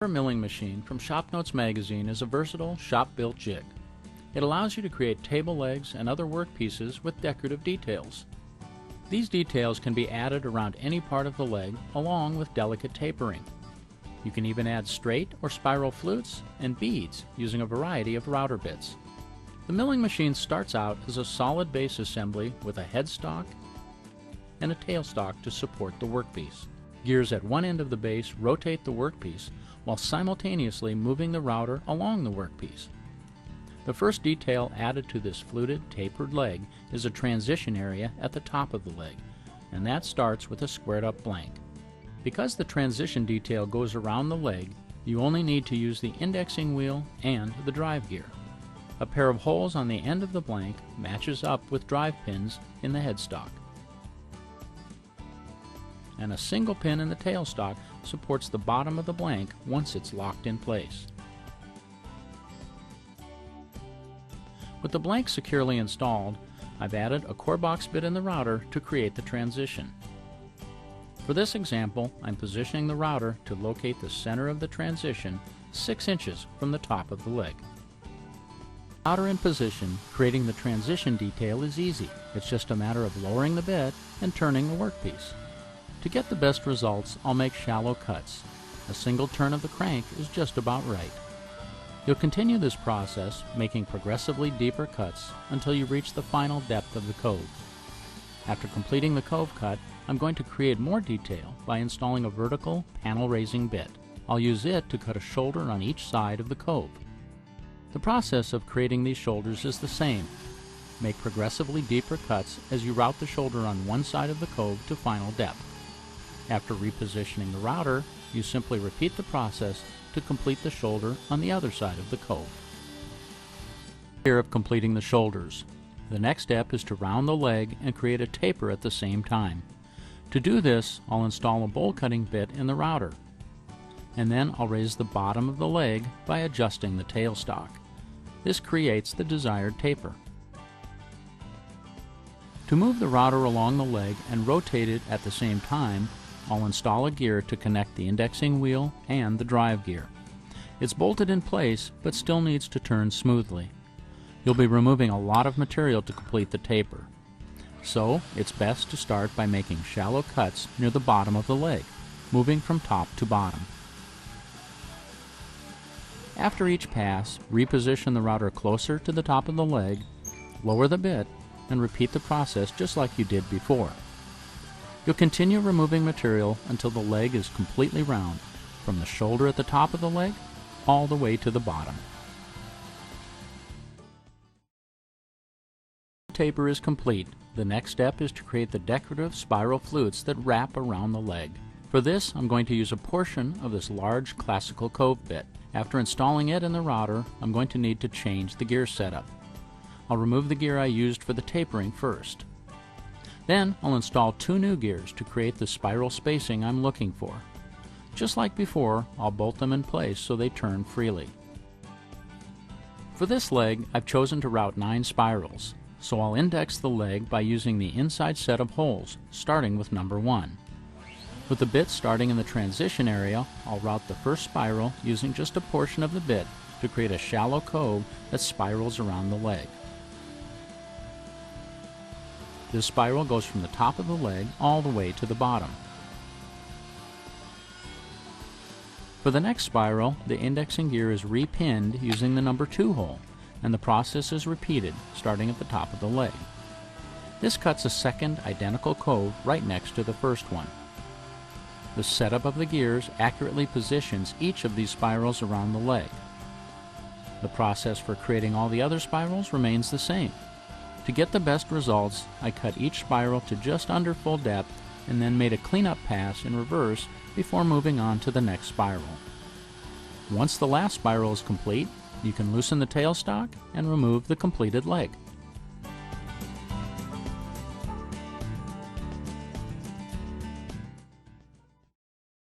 Our milling machine from Shop Notes magazine is a versatile shop-built jig. It allows you to create table legs and other workpieces with decorative details. These details can be added around any part of the leg along with delicate tapering. You can even add straight or spiral flutes and beads using a variety of router bits. The milling machine starts out as a solid base assembly with a headstock and a tailstock to support the workpiece. Gears at one end of the base rotate the workpiece while simultaneously moving the router along the workpiece. The first detail added to this fluted, tapered leg is a transition area at the top of the leg, and that starts with a squared-up blank. Because the transition detail goes around the leg, you only need to use the indexing wheel and the drive gear. A pair of holes on the end of the blank matches up with drive pins in the headstock, and a single pin in the tailstock supports the bottom of the blank once it's locked in place. With the blank securely installed, I've added a core box bit in the router to create the transition. For this example, I'm positioning the router to locate the center of the transition 6 inches from the top of the leg. Router in position, creating the transition detail is easy. It's just a matter of lowering the bit and turning the workpiece. To get the best results, I'll make shallow cuts. A single turn of the crank is just about right. You'll continue this process, making progressively deeper cuts until you reach the final depth of the cove. After completing the cove cut, I'm going to create more detail by installing a vertical panel raising bit. I'll use it to cut a shoulder on each side of the cove. The process of creating these shoulders is the same. Make progressively deeper cuts as you route the shoulder on one side of the cove to final depth. After repositioning the router, you simply repeat the process to complete the shoulder on the other side of the cove. Here of completing the shoulders. The next step is to round the leg and create a taper at the same time. To do this, I'll install a bowl cutting bit in the router, and then I'll raise the bottom of the leg by adjusting the tailstock. This creates the desired taper. To move the router along the leg and rotate it at the same time, I'll install a gear to connect the indexing wheel and the drive gear. It's bolted in place, but still needs to turn smoothly. You'll be removing a lot of material to complete the taper. So, it's best to start by making shallow cuts near the bottom of the leg, moving from top to bottom. After each pass, reposition the router closer to the top of the leg, lower the bit, and repeat the process just like you did before. You'll continue removing material until the leg is completely round, from the shoulder at the top of the leg all the way to the bottom. The taper is complete. The next step is to create the decorative spiral flutes that wrap around the leg. For this, I'm going to use a portion of this large classical cove bit. After installing it in the router, I'm going to need to change the gear setup. I'll remove the gear I used for the tapering first. Then I'll install 2 new gears to create the spiral spacing I'm looking for. Just like before, I'll bolt them in place so they turn freely. For this leg, I've chosen to route 9 spirals, so I'll index the leg by using the inside set of holes, starting with number 1. With the bit starting in the transition area, I'll route the first spiral using just a portion of the bit to create a shallow cove that spirals around the leg. This spiral goes from the top of the leg all the way to the bottom. For the next spiral, the indexing gear is repinned using the number 2 hole, and the process is repeated, starting at the top of the leg. This cuts a second identical cove right next to the first one. The setup of the gears accurately positions each of these spirals around the leg. The process for creating all the other spirals remains the same. To get the best results, I cut each spiral to just under full depth and then made a cleanup pass in reverse before moving on to the next spiral. Once the last spiral is complete, you can loosen the tailstock and remove the completed leg.